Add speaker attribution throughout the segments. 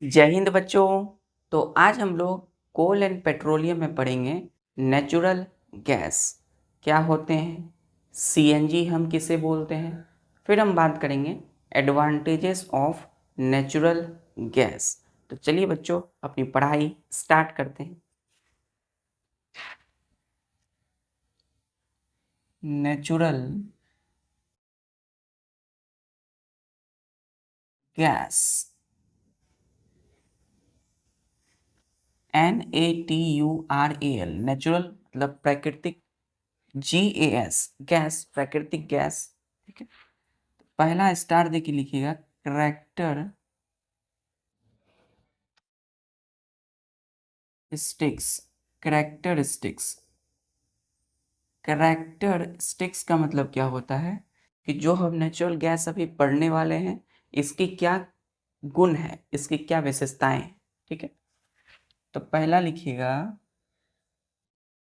Speaker 1: जय हिंद बच्चों। तो आज हम लोग कोल एंड पेट्रोलियम में पढ़ेंगे नेचुरल गैस क्या होते हैं, सीएनजी हम किसे बोलते हैं। फिर हम बात करेंगे एडवांटेजेस ऑफ नेचुरल गैस। तो चलिए बच्चों अपनी पढ़ाई स्टार्ट करते हैं। नेचुरल गैस, NATURAL, नेचुरल मतलब प्राकृतिक, GAS गैस प्राकृतिक गैस। ठीक है, पहला स्टार देखिए लिखिएगा कैरेक्टरिस्टिक्स। कैरेक्टरिस्टिक्स का मतलब क्या होता है कि जो हम नेचुरल गैस अभी पढ़ने वाले हैं इसकी क्या गुण है, इसकी क्या विशेषताएं हैं। ठीक है, तो पहला लिखिएगा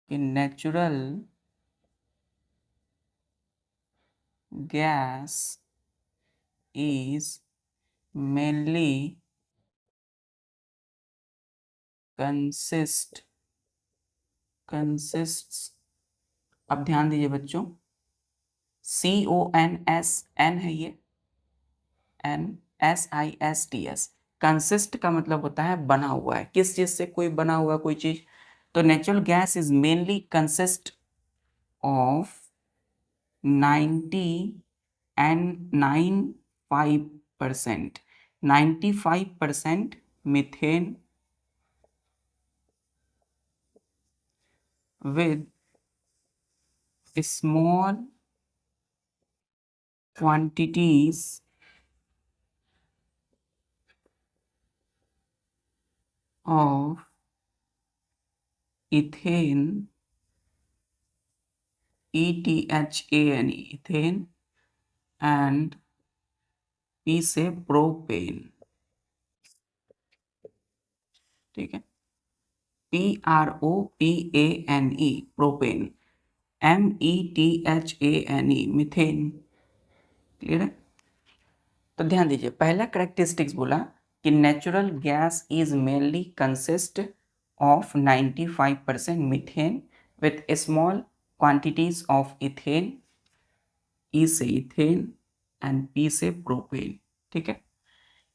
Speaker 1: कि natural gas is mainly consists. अब ध्यान दीजिए बच्चों, CONS है ये, NSISTS। कंसिस्ट का मतलब होता है बना हुआ है, किस चीज से कोई बना हुआ कोई चीज। तो natural gas is mainly consist of 95% 95% methane with small quantities of ethane, ethane and P से प्रोपेन। ठीक है, PROPANE propane, METHANE methane. Clear है। तो ध्यान दीजिए, पहला कैरेक्टरिस्टिक्स बोला कि natural gas is mainly consist of 95% methane with small quantities of ethane, E से इथेन एंड P से प्रोपेन। ठीक है,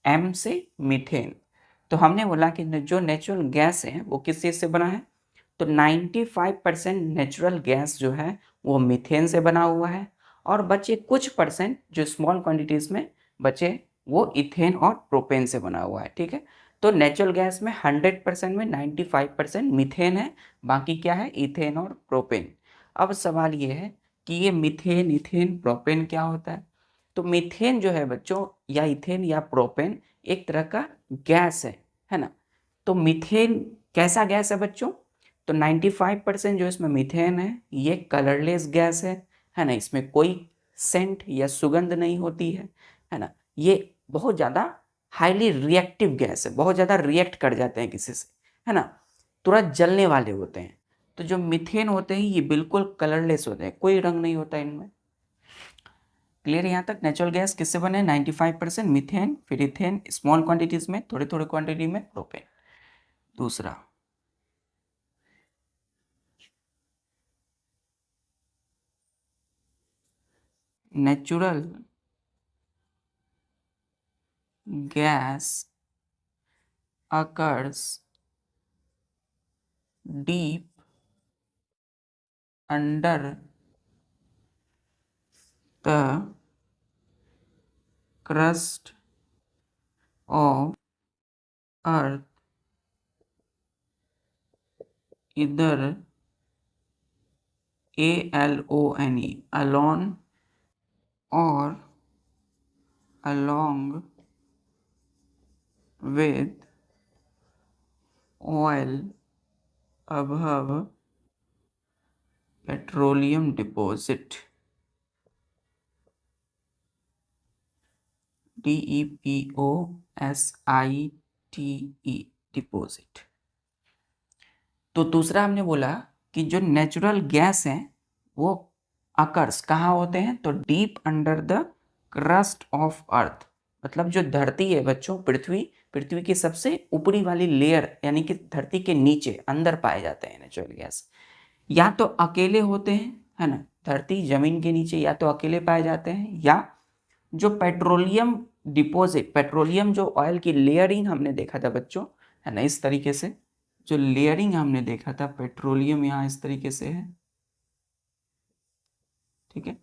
Speaker 1: M से मीथेन। तो हमने बोला कि जो नेचुरल गैस है वो किस चीज़ से बना है, तो 95% नेचुरल गैस जो है वो मीथेन से बना हुआ है, और बचे कुछ परसेंट जो स्मॉल क्वांटिटीज़ में बचे वो इथेन और प्रोपेन से बना हुआ है। ठीक है, तो नेचुरल गैस में 100% में 95% मीथेन है, बाकी क्या है, इथेन और प्रोपेन। अब सवाल ये है कि ये मीथेन, इथेन, प्रोपेन क्या होता है। तो मीथेन जो है बच्चों, या इथेन या प्रोपेन, एक तरह का गैस है ना। तो मीथेन कैसा गैस है बच्चों, तो 95% जो इसमें मीथेन है ये कलरलेस गैस है ना। इसमें कोई सेंट या सुगंध नहीं होती है ना। ये बहुत ज़्यादा हाईली रिएक्टिव गैस है, बहुत ज़्यादा रिएक्ट कर जाते हैं किसी से, है ना, तुरंत जलने वाले होते हैं। तो जो मीथेन होते हैं ये बिल्कुल कलरलेस होते हैं, कोई रंग नहीं होता इनमें। क्लियर है यहाँ तक। नेचुरल गैस किससे बने, 95% मीथेन, फिर इथेन स्मॉल क्वांटिटीज में, थोड़े थोड़े क्वांटिटी में प्रोपेन। दूसरा, natural gas occurs deep under the crust of earth, either ALONE, alone, or along with oil above petroleum deposit, DEPOSITE deposit. तो दूसरा हमने बोला कि जो नेचुरल गैस हैं वो अकर्स कहाँ होते हैं, तो deep under the crust of earth, मतलब जो धरती है बच्चों, पृथ्वी पृथ्वी की सबसे ऊपरी वाली लेयर यानी कि धरती के नीचे अंदर पाए जाते हैं नेचुरल गैस। या तो अकेले होते हैं, है ना, धरती जमीन के नीचे या तो अकेले पाए जाते हैं, या जो पेट्रोलियम डिपॉजिट, पेट्रोलियम जो ऑयल की लेयरिंग हमने देखा था बच्चों, है ना, इस तरीके से जो लेयरिंग हमने देखा था पेट्रोलियम यहाँ इस तरीके से है, ठीक है,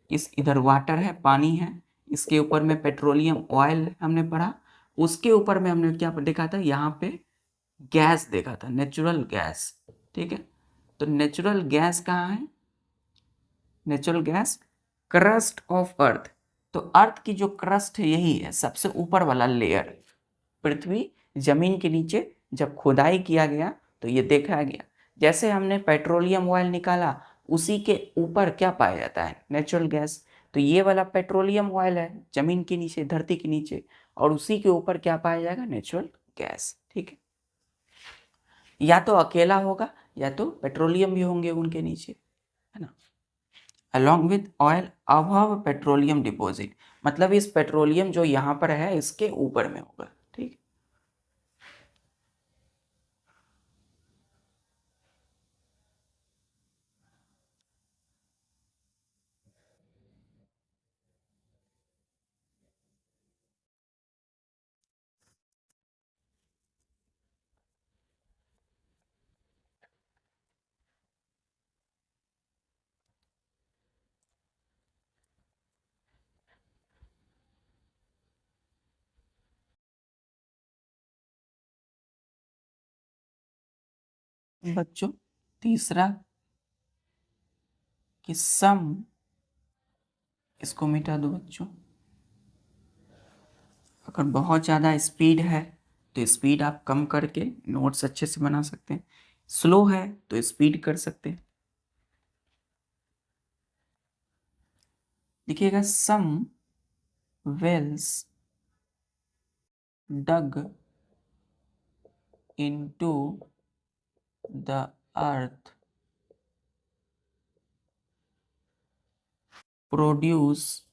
Speaker 1: इस इधर वाटर है, पानी है, इसके ऊपर में पेट्रोलियम ऑयल हमने पढ़ा, उसके ऊपर में हमने क्या देखा था, यहाँ पे गैस देखा था, नेचुरल गैस, ठीक है। तो नेचुरल गैस कहाँ है, natural gas crust of earth. तो अर्थ की जो क्रस्ट है यही है सबसे ऊपर वाला लेयर, पृथ्वी जमीन के नीचे जब खुदाई किया गया तो ये देखा गया, जैसे हमने पेट्रोलियम ऑयल निकाला उसी के ऊपर क्या पाया जाता है, नेचुरल गैस। तो ये वाला पेट्रोलियम ऑयल है जमीन के नीचे, धरती के नीचे, और उसी के ऊपर क्या पाया जाएगा, नेचुरल गैस, ठीक है। या तो अकेला होगा या तो पेट्रोलियम भी होंगे उनके नीचे, है ना। Along with oil above petroleum deposit, मतलब इस पेट्रोलियम जो यहाँ पर है इसके ऊपर में होगा, ठीक। बच्चों तीसरा कि सम, इसको मिटा दो बच्चों, अगर बहुत ज़्यादा स्पीड है तो स्पीड आप कम करके नोट्स अच्छे से बना सकते हैं, स्लो है तो स्पीड कर सकते हैं। देखिएगा, सम Wales dug into the earth produce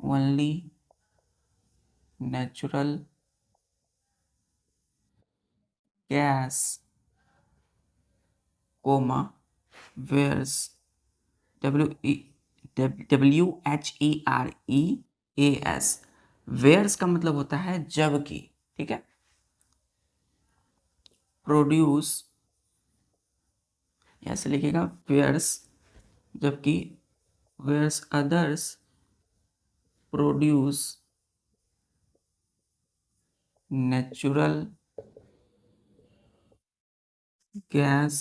Speaker 1: only natural gas, comma, whereas WHEREAS, whereas का मतलब होता है जबकि, ठीक है, प्रोड्यूस ऐसे लिखेगा वेयर्स, जबकि whereas others produce natural gas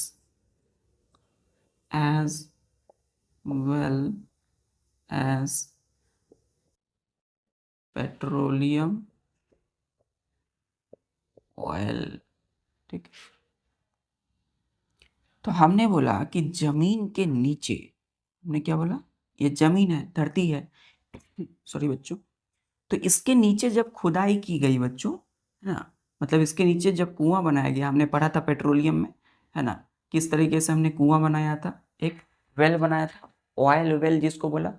Speaker 1: as well as petroleum oil, ठीक। तो हमने बोला कि जमीन के नीचे, हमने क्या बोला, ये जमीन है, धरती है, सॉरी बच्चों, तो इसके नीचे जब खुदाई की गई बच्चों, है ना, मतलब इसके नीचे जब कुआं बनाया गया, हमने पढ़ा था पेट्रोलियम में, है ना, किस तरीके से हमने कुआं बनाया था, एक वेल बनाया था, ऑयल वेल जिसको बोला।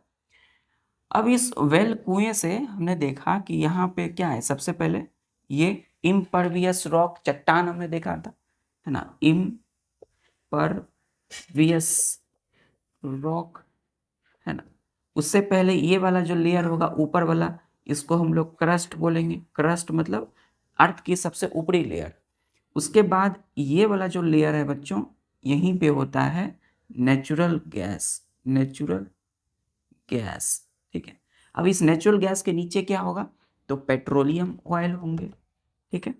Speaker 1: अब इस वेल कुएं से हमने देखा कि यहाँ पे क्या है, सबसे पहले ये इम्परवियस रॉक, चट्टान हमने देखा था, है ना, इम्परवियस रॉक, है ना। उससे पहले ये वाला जो लेयर होगा ऊपर वाला, इसको हम लोग क्रस्ट बोलेंगे, क्रस्ट मतलब अर्थ की सबसे ऊपरी लेयर। उसके बाद ये वाला जो लेयर है बच्चों, यहीं पे होता है नेचुरल गैस, नेचुरल गैस, ठीक है। अब इस नेचुरल गैस के नीचे क्या होगा, तो पेट्रोलियम ऑयल होंगे, ठीक है,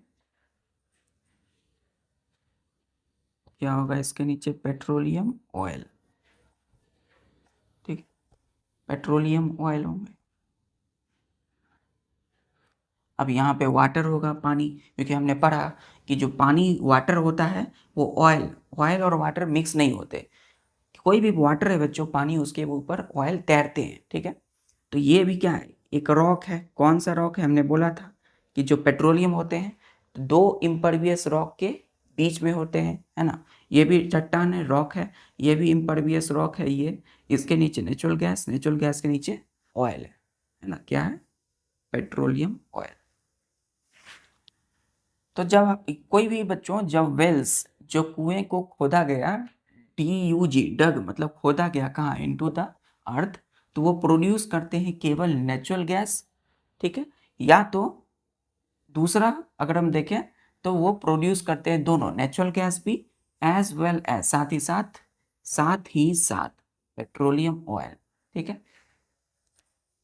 Speaker 1: क्या होगा इसके नीचे, पेट्रोलियम ऑयल, ठीक, पेट्रोलियम ऑयल होंगे। अब यहाँ पे वाटर होगा, पानी, क्योंकि हमने पढ़ा कि जो पानी वाटर होता है वो ऑयल, ऑयल और वाटर मिक्स नहीं होते, कोई भी वाटर है बच्चों, पानी, उसके ऊपर ऑयल तैरते हैं, ठीक है। तो ये भी क्या है, एक रॉक है, कौन सा रॉक है, हमने बोला था कि जो पेट्रोलियम होते हैं तो दो इम्परवियस रॉक के बीच में होते हैं, है ना, ये भी चट्टान है, रॉक है, ये भी इम्परवियस रॉक है, ये, इसके नीचे नेचुरल गैस, नेचुरल गैस के नीचे ऑयल है ना, क्या है, पेट्रोलियम ऑयल। तो जब कोई भी बच्चों, जब वेल्स, जो कुएं को खोदा गया, DUG डग मतलब खोदा गया कहाँ, इनटू द अर्थ, तो वो प्रोड्यूस करते हैं केवल नेचुरल गैस, ठीक है, या तो दूसरा अगर हम देखें तो वो प्रोड्यूस करते हैं दोनों, नेचुरल गैस भी एज वेल एज, साथ ही साथ पेट्रोलियम ऑयल, ठीक है।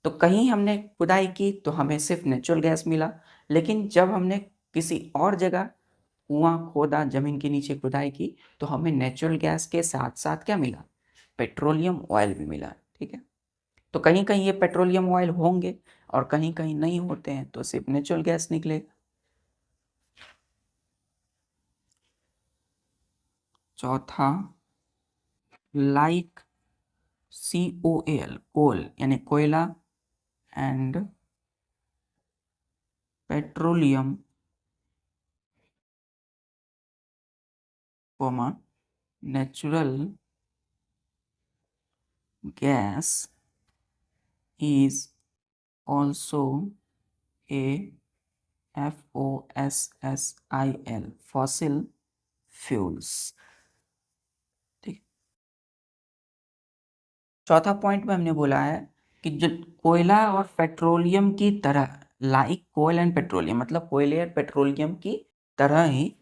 Speaker 1: तो कहीं हमने खुदाई की तो हमें सिर्फ नेचुरल गैस मिला, लेकिन जब हमने किसी और जगह कुआं खोदा, जमीन के नीचे खुदाई की, तो हमें नेचुरल गैस के साथ साथ क्या मिला, पेट्रोलियम ऑयल भी मिला, ठीक है। तो कहीं कहीं ये पेट्रोलियम ऑयल होंगे और कहीं कहीं नहीं होते हैं, तो सिर्फ नेचुरल गैस निकलेगा। चौथा, लाइक COAL, कोल यानी कोयला, and petroleum, natural gas is also a FOSSIL, fossil fuels, ठीक। चौथा पॉइंट में हमने बोला है कि जो कोयला और पेट्रोलियम की तरह, लाइक कोयल एंड पेट्रोलियम मतलब कोयले और पेट्रोलियम की तरह ही,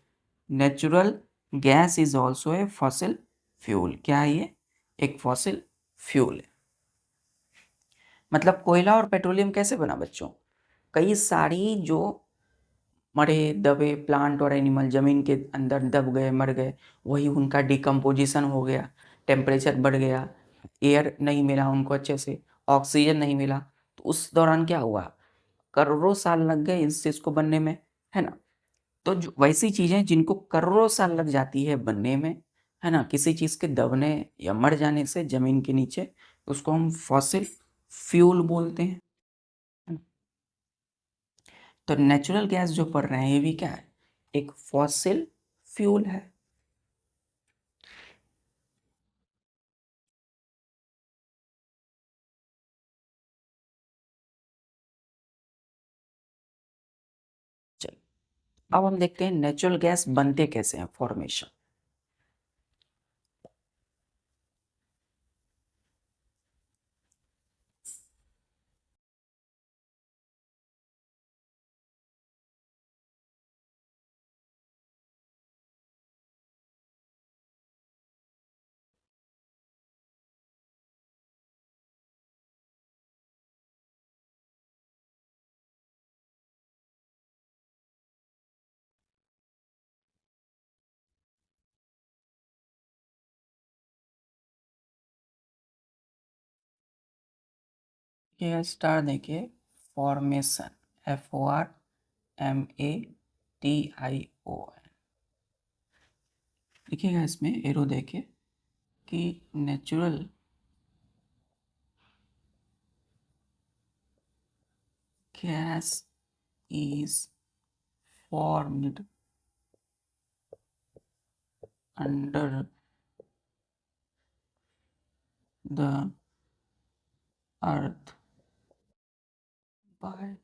Speaker 1: natural gas is also a fossil fuel. क्या है ये, एक फॉसिल फ्यूल है। मतलब कोयला और पेट्रोलियम कैसे बना बच्चों, कई सारी जो मरे दबे प्लांट और एनिमल जमीन के अंदर दब गए, मर गए, वही उनका डिकम्पोजिशन हो गया, टेम्परेचर बढ़ गया, एयर नहीं मिला उनको अच्छे से, ऑक्सीजन नहीं मिला, तो उस दौरान क्या हुआ, करोड़ों साल लग गए इस चीज़ को बनने में, है ना। तो जो वैसी चीज़ें जिनको करोड़ों साल लग जाती है बनने में, है ना, किसी चीज़ के दबने या मर जाने से ज़मीन के नीचे, उसको हम फॉसिल फ्यूल बोलते हैं, है ना? तो नेचुरल गैस जो पढ़ रहे हैं ये भी क्या है, एक फॉसिल फ्यूल है। चलिए अब हम देखते हैं नेचुरल गैस बनते कैसे हैं, फॉर्मेशन। ये स्टार देखिए, फॉर्मेशन, FORMATION, देखिएगा इसमें एरो देखिए कि natural gas is formed under the earth by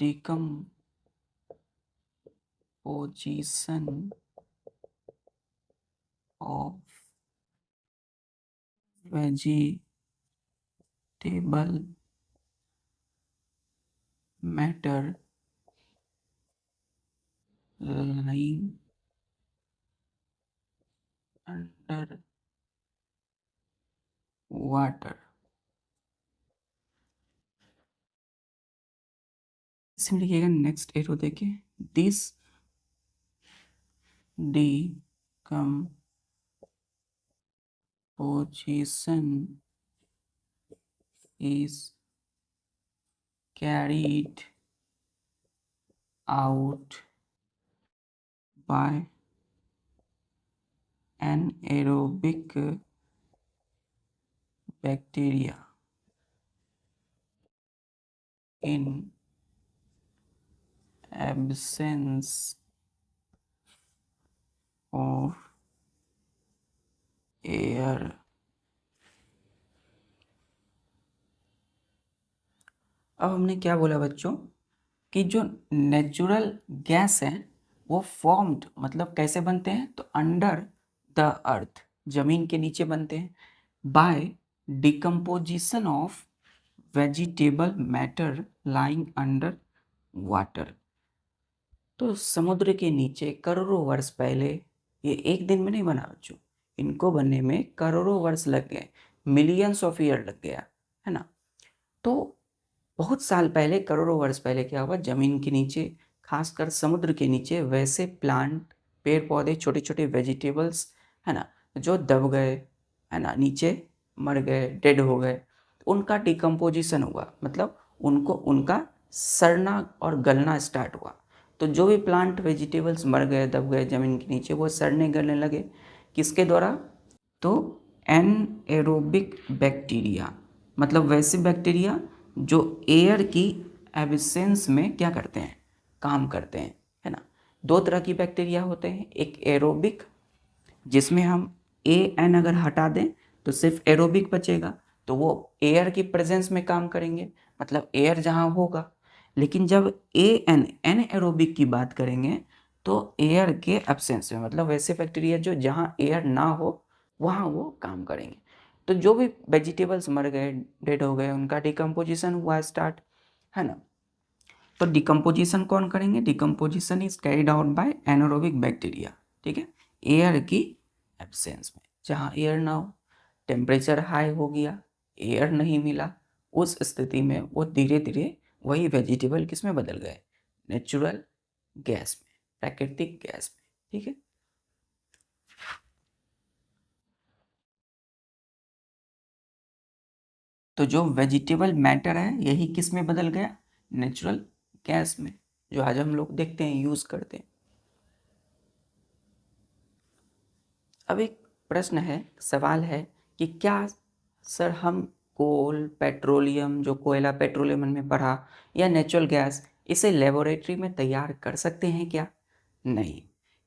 Speaker 1: decomposition of vegetable matter lying under water। इसमें लिखिएगा नेक्स्ट एरो देखिए, this decomposition is carried out by anaerobic bacteria in absence of air। अब हमने क्या बोला बच्चों कि जो नेचुरल गैस है वो फॉर्म्ड मतलब कैसे बनते हैं, तो अंडर द अर्थ, जमीन के नीचे बनते हैं, by decomposition of vegetable matter lying under water. तो समुद्र के नीचे करोड़ों वर्ष पहले, ये एक दिन में नहीं बना बच्चों, इनको बनने में करोड़ों वर्ष लग गए, मिलियंस ऑफ ईयर लग गया, है ना। तो बहुत साल पहले, करोड़ों वर्ष पहले क्या हुआ, जमीन के नीचे, खासकर समुद्र के नीचे वैसे प्लांट, पेड़ पौधे, छोटे छोटे वेजिटेबल्स, है ना, जो दब गए, है ना, नीचे मर गए, डेड हो गए, उनका डिकम्पोजिशन हुआ, मतलब उनको उनका सड़ना और गलना स्टार्ट हुआ। तो जो भी प्लांट वेजिटेबल्स मर गए, दब गए जमीन के नीचे, वो सड़ने गलने लगे, किसके द्वारा, तो एनएरोबिक बैक्टीरिया, मतलब वैसे बैक्टीरिया जो एयर की एब्सेंस में क्या करते हैं, काम करते हैं, है ना। दो तरह की बैक्टीरिया होते हैं, एक एरोबिक जिसमें हम ए एन अगर हटा दें तो सिर्फ एरोबिक बचेगा, तो वो एयर की प्रेजेंस में काम करेंगे, मतलब एयर जहाँ होगा। लेकिन जब ए एन एन एरोबिक की बात करेंगे तो एयर के एब्सेंस में, मतलब वैसे बैक्टीरिया जो जहाँ एयर ना हो वहाँ वो काम करेंगे। तो जो भी वेजिटेबल्स मर गए, डेड हो गए, उनका डिकम्पोजिशन हुआ स्टार्ट, है ना। तो डिकम्पोजिशन कौन करेंगे, decomposition is carried out by anaerobic bacteria, ठीक है, एयर की एब्सेंस में, जहाँ एयर ना हो, टेम्परेचर हाई हो गया, एयर नहीं मिला, उस स्थिति में वो धीरे धीरे वही वेजिटेबल किस में बदल गए, नेचुरल गैस में, प्राकृतिक गैस में, ठीक है। तो जो वेजिटेबल मैटर है यही किस में बदल गया, नेचुरल गैस में, जो आज हम लोग देखते हैं, यूज करते हैं। अब एक प्रश्न है, सवाल है कि क्या सर हम कोल, पेट्रोलियम, जो कोयला पेट्रोलियम में पढ़ा, या नेचुरल गैस, इसे लेबोरेटरी में तैयार कर सकते हैं क्या? नहीं।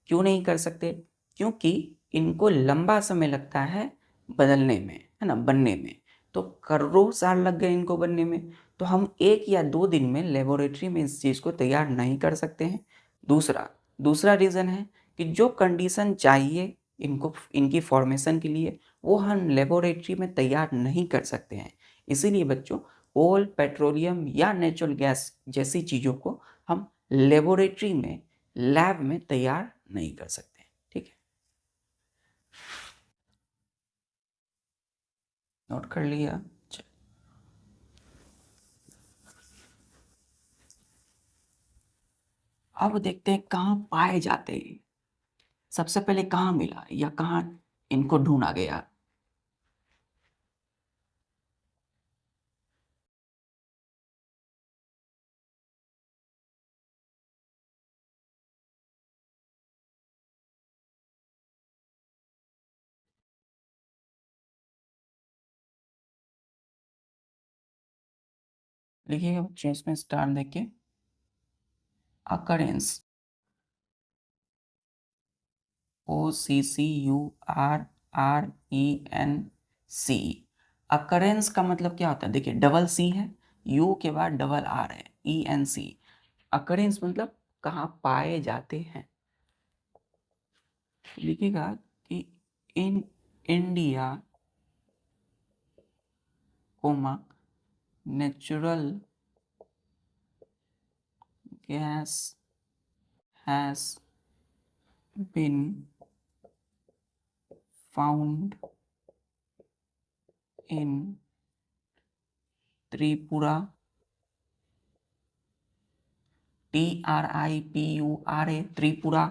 Speaker 1: क्यों नहीं कर सकते? क्योंकि इनको लंबा समय लगता है बदलने में, है ना, बनने में। तो करोड़ों साल लग गए इनको बनने में, तो हम 1 या 2 दिन में लेबोरेटरी में इस चीज़ को तैयार नहीं कर सकते हैं। दूसरा दूसरा रीज़न है कि जो कंडीशन चाहिए इनको, इनकी फॉर्मेशन के लिए, वो हम लेबोरेटरी में तैयार नहीं कर सकते हैं। इसीलिए बच्चों, कोल, पेट्रोलियम या नेचुरल गैस जैसी चीज़ों को हम लेबोरेटरी में, लैब में तैयार नहीं कर सकते, ठीक है। नोट कर लिया? अब देखते हैं कहाँ पाए जाते हैं, सबसे पहले कहाँ मिला या कहाँ इनको ढूंढा गया। लिखिएगा बच्चों इसमें स्टार देख के, अकरेंस, OCCURRENC। अकरेंस का मतलब क्या होता है, देखिए डबल सी है, यू के बाद डबल आर है, ENC। अकरेंस मतलब कहाँ पाए जाते हैं। लिखिएगा कि in India, comma, natural gas has been found in Tripura, TRIPURA, Tripura,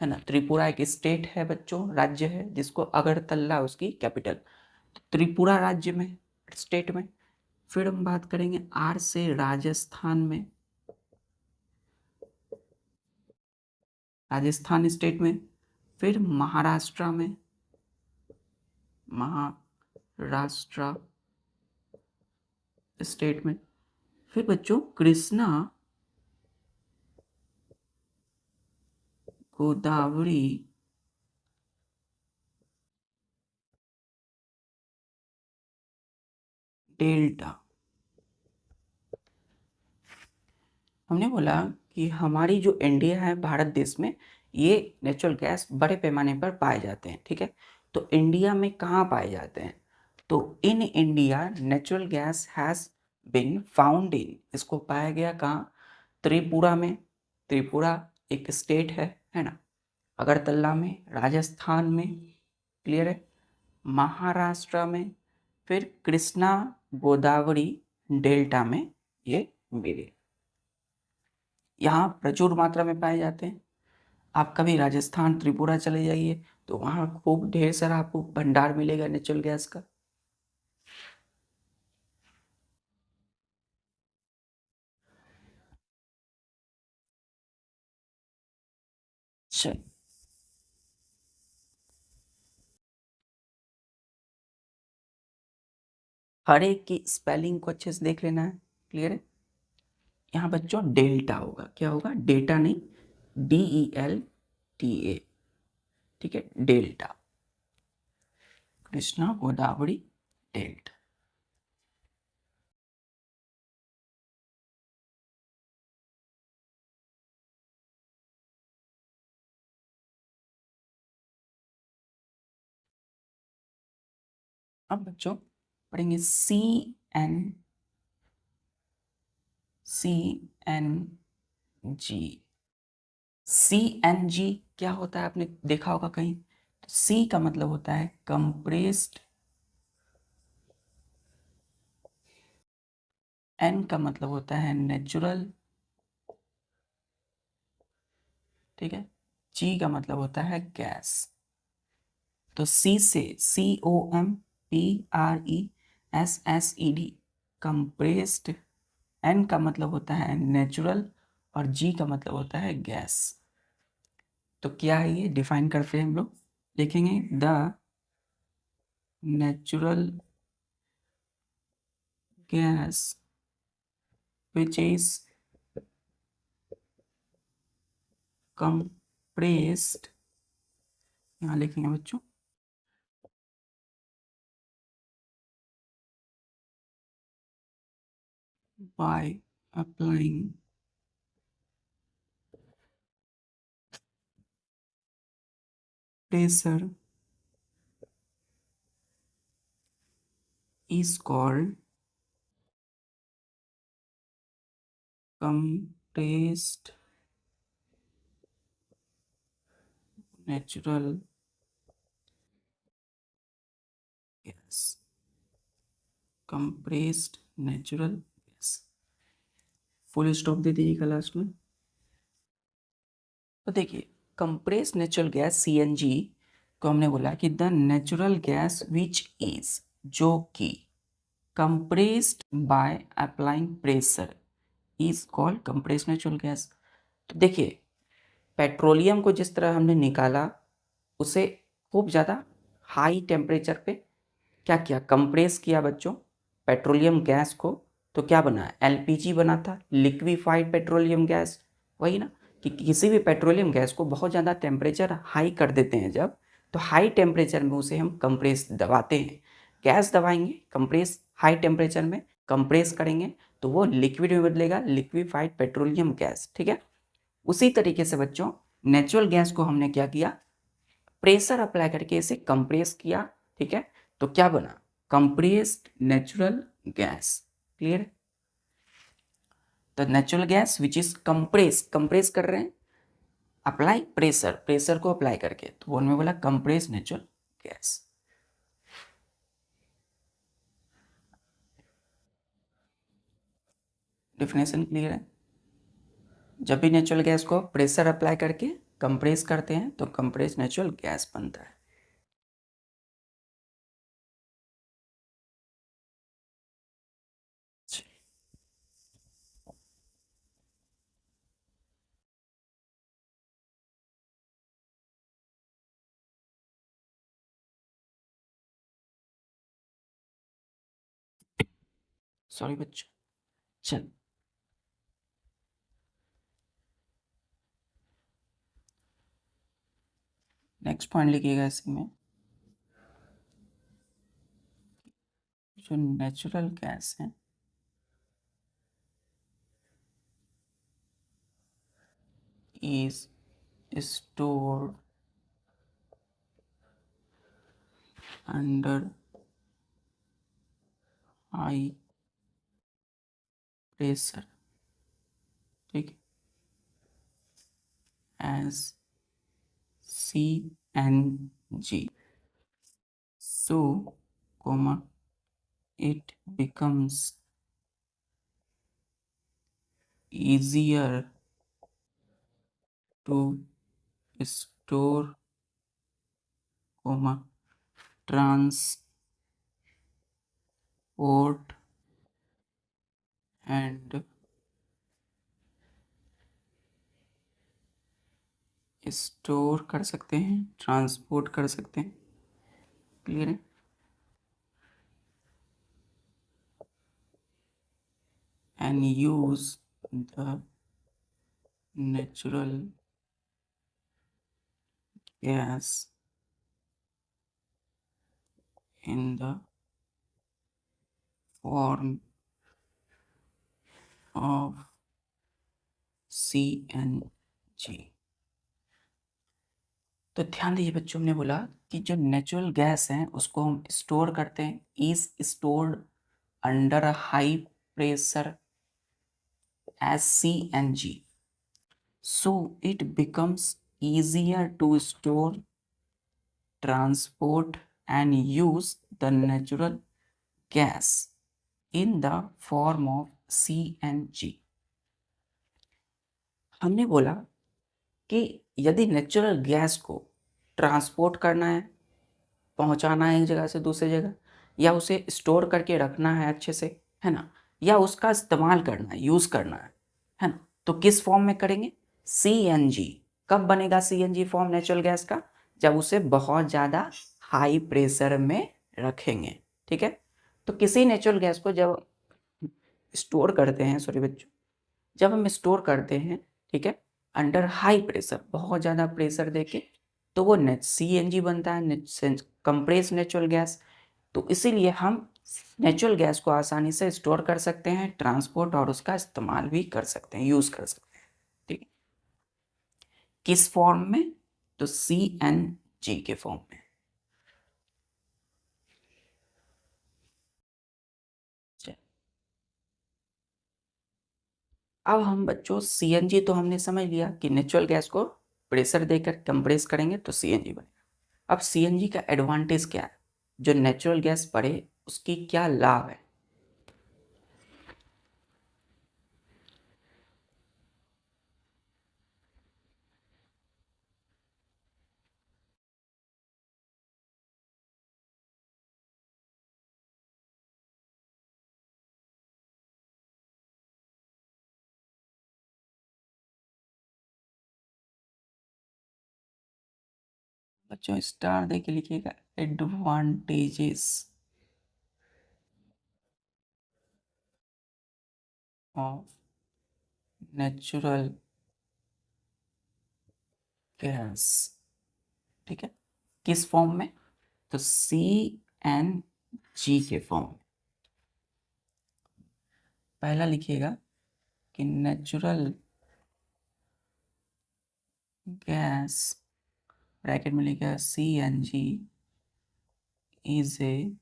Speaker 1: है ना। त्रिपुरा एक स्टेट है बच्चों, राज्य है, जिसको अगरतला उसकी कैपिटल, त्रिपुरा राज्य में, स्टेट में। फिर हम बात करेंगे आर से राजस्थान में, राजस्थान स्टेट में। फिर महाराष्ट्र में, महाराष्ट्र स्टेट में। फिर बच्चों कृष्णा गोदावरी डेल्टा, हमने बोला कि हमारी जो इंडिया है, भारत देश में ये नेचुरल गैस बड़े पैमाने पर पाए जाते हैं, ठीक है। तो इंडिया में कहाँ पाए जाते हैं? तो in India natural gas has been found in, इसको पाया गया कहाँ? त्रिपुरा में। त्रिपुरा एक स्टेट है ना। अगरतला में, राजस्थान में, क्लियर है, महाराष्ट्र में, फिर कृष्णा गोदावरी डेल्टा में ये मिले, यहाँ प्रचुर मात्रा में पाए जाते हैं। आप कभी राजस्थान, त्रिपुरा चले जाइए तो वहाँ खूब ढेर सारा आपको भंडार मिलेगा नेचुरल गैस का। चल, हर एक की स्पेलिंग को अच्छे से देख लेना है, क्लियर है। यहाँ बच्चों डेल्टा होगा, क्या होगा? डेटा नहीं, DELTA, ठीक है, डेल्टा, कृष्णा गोदावरी डेल्टा। अब बच्चों पढ़ेंगे CNG। CNG क्या होता है, आपने देखा होगा कहीं? तो C का मतलब होता है कंप्रेस्ड, N का मतलब होता है नेचुरल, ठीक है, G का मतलब होता है गैस। तो C से COMPRESSED, कंप्रेस्ड, N का मतलब होता है नेचुरल और G का मतलब होता है गैस। तो क्या है ये, डिफाइन करते हैं हम लोग, देखेंगे the natural gas which is compressed, यहाँ लिखेंगे बच्चों, by applying pressure is called compressed natural gas, compressed natural gas। Full stop दे दीजिएगा लास्ट में। तो देखिए, कंप्रेस नेचुरल गैस CNG को हमने बोला कि the natural gas which is, जो कि compressed by applying pressure is called compress natural gas. तो देखिए, पेट्रोलियम को जिस तरह हमने निकाला, उसे खूब ज़्यादा हाई टेम्परेचर पे क्या किया, कंप्रेस किया बच्चों, पेट्रोलियम गैस को। तो क्या बना? LPG बना था, लिक्विफाइड पेट्रोलियम गैस। वही ना, कि किसी भी पेट्रोलियम गैस को बहुत ज़्यादा टेम्परेचर हाई कर देते हैं जब, तो हाई टेम्परेचर में उसे हम कंप्रेस दबाते हैं। गैस दबाएंगे, कंप्रेस हाई टेम्परेचर में कंप्रेस करेंगे तो वो लिक्विड में बदलेगा, लिक्विफाइड पेट्रोलियम गैस, ठीक है। उसी तरीके से बच्चों नेचुरल गैस को हमने क्या किया, प्रेशर अप्लाई करके इसे कंप्रेस किया, ठीक है। तो क्या बना? Compressed natural gas, clear. The natural gas which is compress, compress कर रहे हैं, अप्लाई प्रेशर, प्रेशर को अप्लाई करके, तो वो उनमें बोला compress natural gas. Definition clear है? जब भी नेचुरल गैस को प्रेशर अप्लाई करके कंप्रेस करते हैं तो कंप्रेस नेचुरल गैस बनता है। सॉरी बच्चों, चल, नेक्स्ट पॉइंट लिखिएगा इसमें, जो नेचुरल गैस है is stored under high pressure, ठीक है, as CNG. So, comma, it becomes easier to store, comma, transport and store कर सकते हैं, ट्रांसपोर्ट कर सकते हैं, क्लियर है। And use the natural gas in the form of CNG। तो ध्यान दीजिए बच्चों, हमने बोला कि जो नेचुरल गैस है उसको हम स्टोर करते हैं, is stored under a high pressure as CNG, so it becomes easier to store, transport and use the natural gas in the form of CNG। हमने बोला कि यदि नेचुरल गैस को ट्रांसपोर्ट करना है, पहुंचाना है एक जगह से दूसरी जगह, या उसे स्टोर करके रखना है अच्छे से, है ना, या उसका इस्तेमाल करना है, यूज करना है ना, तो किस फॉर्म में करेंगे? CNG। कब बनेगा CNG फॉर्म नेचुरल गैस का? जब उसे बहुत ज़्यादा हाई प्रेशर में रखेंगे, ठीक है। तो किसी नेचुरल गैस को जब स्टोर करते हैं, सॉरी बच्चों, जब हम स्टोर करते हैं, ठीक है, अंडर हाई प्रेशर, बहुत ज़्यादा प्रेशर देके, तो वो CNG बनता है, कंप्रेस नेचुरल गैस। तो इसीलिए हम नेचुरल गैस को आसानी से स्टोर कर सकते हैं, ट्रांसपोर्ट और उसका इस्तेमाल भी कर सकते हैं, यूज कर सकते हैं, ठीक है। किस फॉर्म में? तो CNG के फॉर्म में। अब हम बच्चों CNG तो हमने समझ लिया कि नेचुरल गैस को प्रेशर देकर कंप्रेस करेंगे तो CNG बनेगा। अब CNG का एडवांटेज क्या है? जो नेचुरल गैस बढ़े उसकी क्या लाभ है? बच्चों स्टार दे के लिखिएगा, एडवांटेजेस ऑफ नेचुरल गैस, ठीक है। किस फॉर्म में? तो CNG के फॉर्म में। पहला लिखिएगा कि नेचुरल गैस, ब्रैकेट में लिखिएगा CNG is a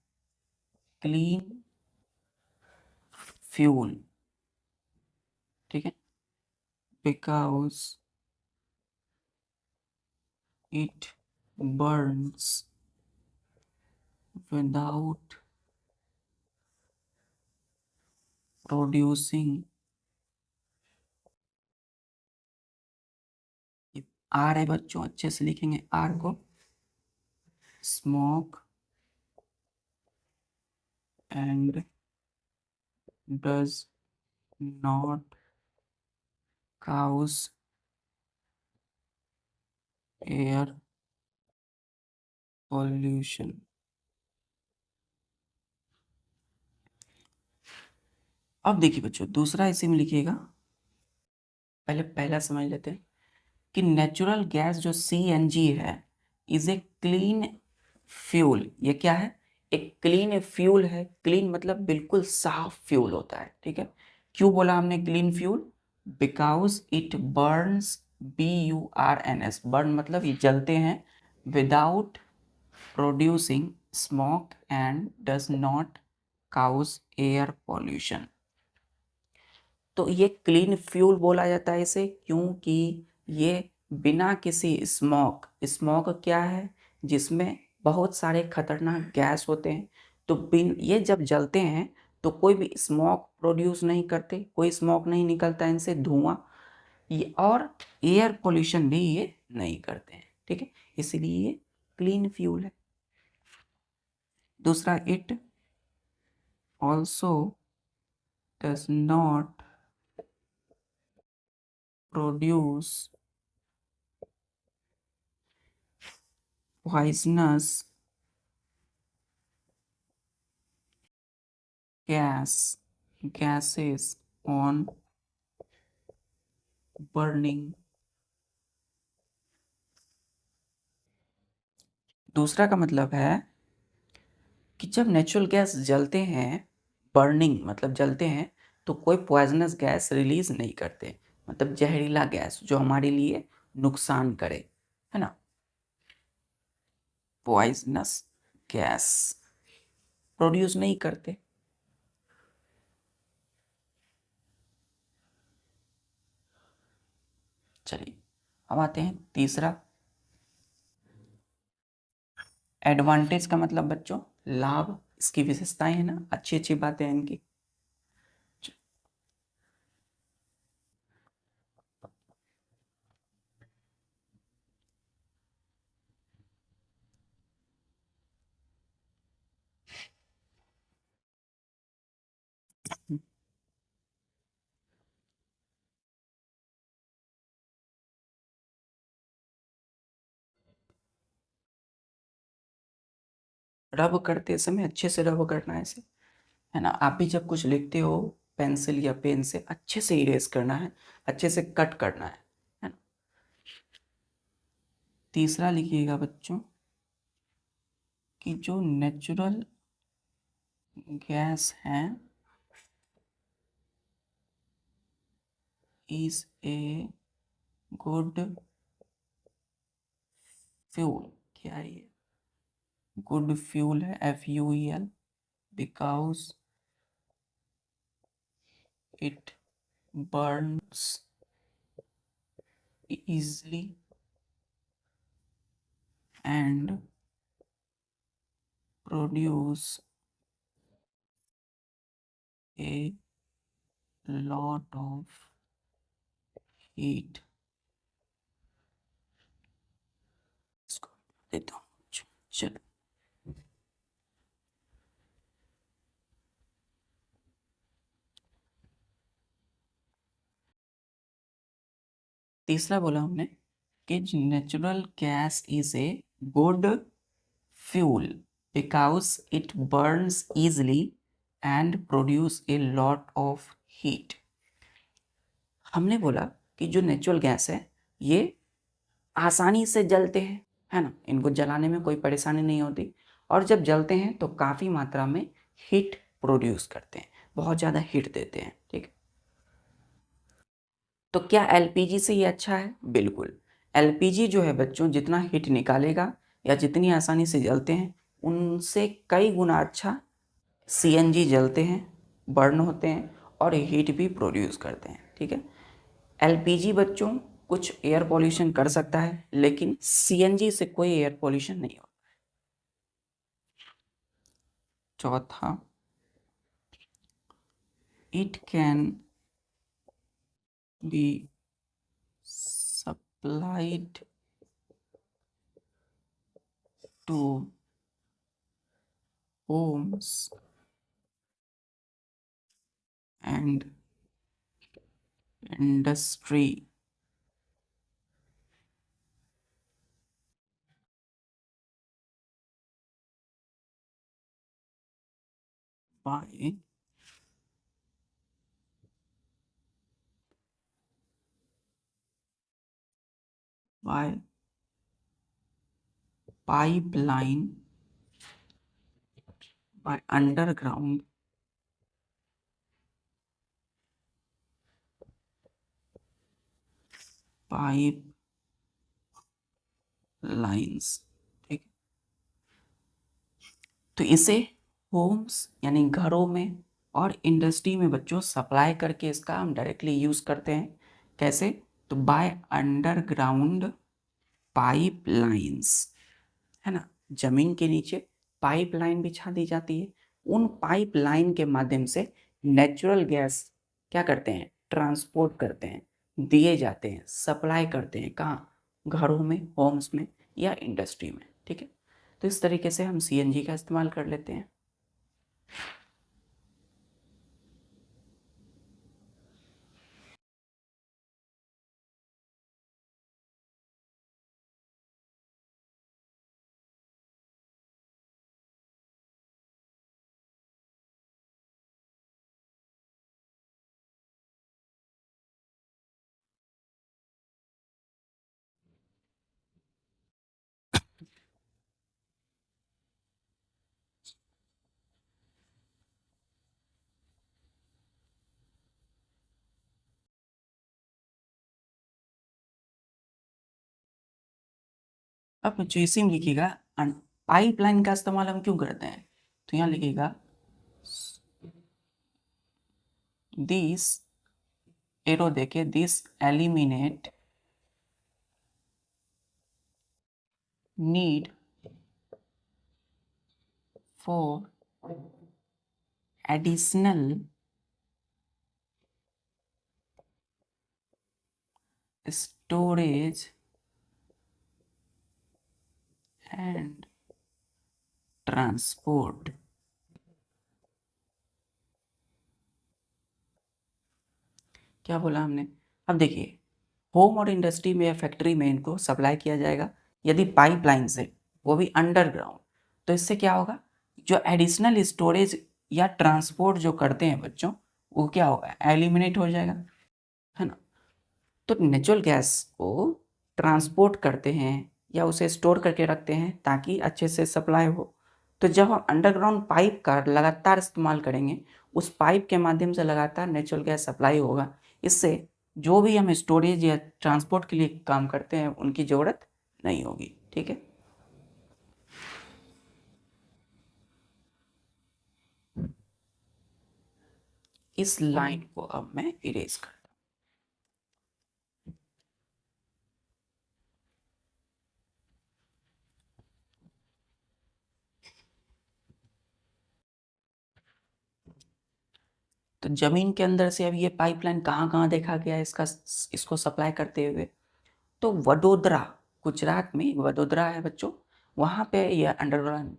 Speaker 1: clean fuel, ठीक है, because it burns without producing, R है बच्चों, अच्छे से लिखेंगे आर को, smoke and does not cause air pollution। अब देखिए बच्चों, दूसरा इसी में लिखिएगा, पहले पहला समझ लेते हैं कि नेचुरल गैस जो CNG है इज ए क्लीन फ्यूल। ये क्या है? एक क्लीन फ्यूल है। क्लीन मतलब बिल्कुल साफ फ्यूल होता है, ठीक है। क्यों बोला हमने clean fuel? Because it burns BURNS, burn मतलब ये जलते हैं, without producing smoke and does not cause air pollution. तो ये क्लीन फ्यूल बोला जाता है इसे, क्योंकि ये बिना किसी स्मोक, स्मोक क्या है, जिसमें बहुत सारे खतरनाक गैस होते हैं, तो बिन ये जब जलते हैं तो कोई भी स्मोक प्रोड्यूस नहीं करते, कोई स्मोक नहीं निकलता इनसे, धुआं, ये और एयर पोल्यूशन भी ये नहीं करते हैं, ठीक है, इसलिए ये क्लीन फ्यूल है। दूसरा, it also does not produce poisonous gases on burning। दूसरा का मतलब है कि जब नेचुरल गैस जलते हैं, बर्निंग मतलब जलते हैं, तो कोई पॉइजनस गैस रिलीज नहीं करते, मतलब जहरीला गैस जो हमारे लिए नुकसान करे, है ना, पॉइजनस गैस प्रोड्यूस नहीं करते। चलिए अब आते हैं तीसरा, एडवांटेज का मतलब बच्चों लाभ, इसकी विशेषताएं है ना, अच्छी अच्छी बातें हैं इनकी। रब करते समय अच्छे से रब करना है इसे, है ना, आप भी जब कुछ लिखते हो पेंसिल या पेन से अच्छे से इरेज करना है, अच्छे से कट करना है ना। तीसरा लिखिएगा बच्चों कि जो नेचुरल गैस है इज ए गुड फ्यूल, क्या है ये, गुड फ्यूल है, FUEL, because it Burns easily and produce a lot of heat। इसको देता हूँ, चलो। तीसरा बोला हमने कि natural gas is a good fuel because it Burns easily and produce a lot of heat. हमने बोला कि जो नेचुरल गैस है ये आसानी से जलते हैं, है ना, इनको जलाने में कोई परेशानी नहीं होती, और जब जलते हैं तो काफ़ी मात्रा में हीट प्रोड्यूस करते हैं, बहुत ज़्यादा हीट देते हैं, ठीक है। तो क्या LPG से ये अच्छा है? बिल्कुल। LPG जो है बच्चों जितना हीट निकालेगा या जितनी आसानी से जलते हैं उनसे कई गुना अच्छा CNG जलते हैं, बर्न होते हैं और हीट भी प्रोड्यूस करते हैं, ठीक है। LPG बच्चों कुछ एयर पॉल्यूशन कर सकता है, लेकिन CNG से कोई एयर पॉल्यूशन नहीं होता। चौथा, it can be supplied to homes and industry by pipeline, by underground pipelines, ठीक। तो इसे होम्स यानी घरों में और इंडस्ट्री में बच्चों सप्लाई करके इसका हम डायरेक्टली यूज करते हैं। कैसे? तो बाय अंडरग्राउंड पाइप लाइंस, है ना, जमीन के नीचे पाइप लाइन बिछा दी जाती है। उन पाइप लाइन के माध्यम से नेचुरल गैस क्या करते हैं? ट्रांसपोर्ट करते हैं, दिए जाते हैं, सप्लाई करते हैं। कहाँ? घरों में, होम्स में या इंडस्ट्री में, ठीक है। तो इस तरीके से हम सीएनजी का इस्तेमाल कर लेते हैं। अब जो इसी में लिखिएगा पाइपलाइन का इस्तेमाल हम क्यों करते हैं, तो यहाँ लिखिएगा दिस एरो देखे, this eliminate need for additional storage and transport. क्या बोला हमने? अब देखिए, होम और इंडस्ट्री में या फैक्ट्री में इनको सप्लाई किया जाएगा यदि पाइपलाइन से, वो भी अंडरग्राउंड। तो इससे क्या होगा? जो एडिशनल स्टोरेज या ट्रांसपोर्ट जो करते हैं बच्चों, वो क्या होगा? एलिमिनेट हो जाएगा, है ना। तो नेचुरल गैस को ट्रांसपोर्ट करते हैं या उसे स्टोर करके रखते हैं ताकि अच्छे से सप्लाई हो। तो जब हम अंडरग्राउंड पाइप का लगातार इस्तेमाल करेंगे, उस पाइप के माध्यम से लगातार नेचुरल गैस सप्लाई होगा। इससे जो भी हम स्टोरेज या ट्रांसपोर्ट के लिए काम करते हैं उनकी ज़रूरत नहीं होगी, ठीक है। इस लाइन को अब मैं इरेज कर, तो जमीन के अंदर से अब ये पाइपलाइन कहाँ कहाँ देखा गया है इसका, इसको सप्लाई करते हुए? तो वडोदरा, गुजरात में वडोदरा है बच्चों, वहाँ पे यह अंडरग्राउंड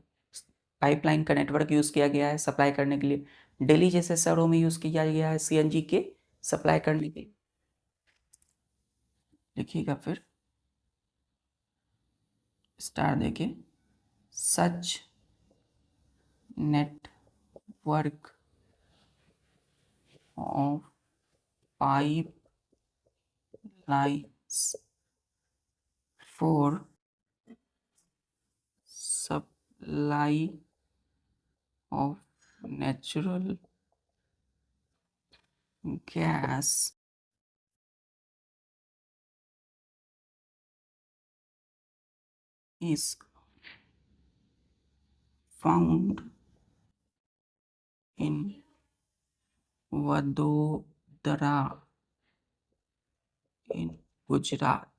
Speaker 1: पाइपलाइन का नेटवर्क यूज़ किया गया है सप्लाई करने के लिए। दिल्ली जैसे शहरों में यूज़ किया गया है सीएनजी के सप्लाई करने के लिए। लिखिएगा फिर, स्टार देके, such network of pipe lines for supply of natural gas is found in Vadodara in Gujarat.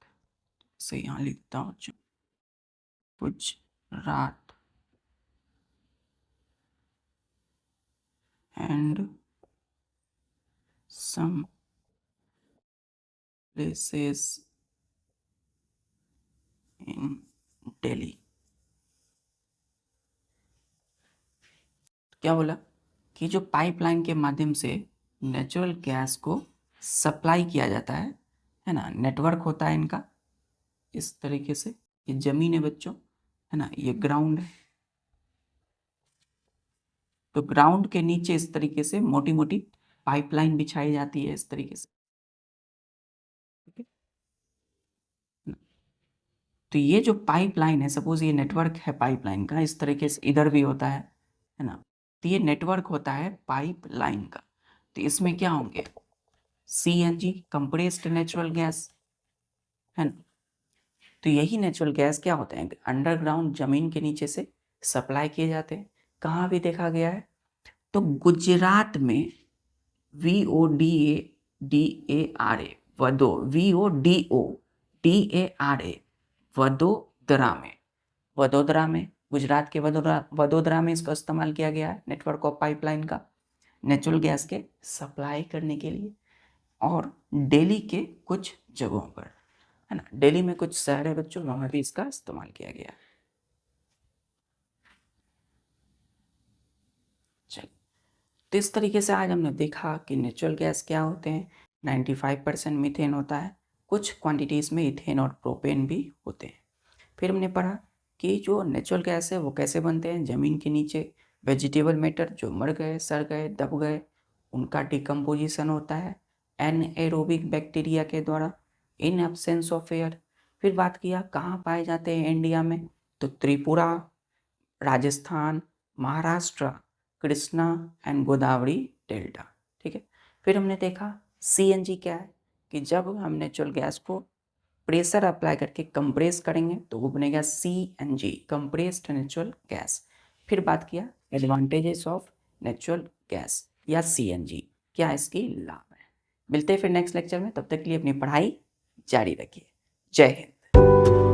Speaker 1: से यहाँ लिखता हूँ Gujarat and some places in Delhi। क्या बोला कि जो पाइपलाइन के माध्यम से नेचुरल गैस को सप्लाई किया जाता है ना, नेटवर्क होता है इनका इस तरीके से। ये जमीन है बच्चों, है ना, ये ग्राउंड है। तो ग्राउंड के नीचे इस तरीके से मोटी मोटी पाइपलाइन बिछाई जाती है इस तरीके से, ठीक है। तो ये जो पाइपलाइन है, सपोज ये नेटवर्क है पाइपलाइन का, इस तरीके से इधर भी होता है ना। तो ये नेटवर्क होता है पाइपलाइन का। तो इसमें क्या होंगे? सीएनजी, कंप्रेस्ड नेचुरल गैस, है ना। तो यही नेचुरल गैस क्या होते हैं, अंडरग्राउंड जमीन के नीचे से सप्लाई किए जाते हैं। कहाँ भी देखा गया है, तो गुजरात में VODARA वडोदरा में गुजरात के वडोदरा में इसका इस्तेमाल किया गया है नेटवर्क ऑफ पाइपलाइन का नेचुरल गैस के सप्लाई करने के लिए। और दिल्ली के कुछ जगहों पर, है ना, दिल्ली में कुछ शहर है बच्चों, वहाँ भी इसका इस्तेमाल किया गया है। चलिए, तो इस तरीके से आज हमने देखा कि नेचुरल गैस क्या होते हैं। 95% मीथेन होता है, कुछ क्वांटिटीज़ में इथेन और प्रोपेन भी होते हैं। फिर हमने पढ़ा कि जो नेचुरल गैस है वो कैसे बनते हैं, ज़मीन के नीचे वेजिटेबल मैटर जो मर गए, सड़ गए, दब गए, उनका डिकम्पोजिशन होता है एनएरोबिक बैक्टीरिया के द्वारा इन एब्सेंस ऑफ एयर। फिर बात किया कहाँ पाए जाते हैं इंडिया में, तो त्रिपुरा, राजस्थान, महाराष्ट्र, कृष्णा एंड गोदावरी डेल्टा। ठीक है। फिर हमने देखा CNG क्या है, कि जब हम नेचुरल गैस को प्रेशर अप्लाई करके कंप्रेस करेंगे तो वो बनेगा CNG, कंप्रेस्ड नेचुरल गैस। फिर बात किया एडवांटेजेस ऑफ नेचुरल गैस या CNG, क्या इसकी लाभ है। मिलते हैं फिर नेक्स्ट लेक्चर में, तब तक के लिए अपनी पढ़ाई जारी रखिए। जय हिंद।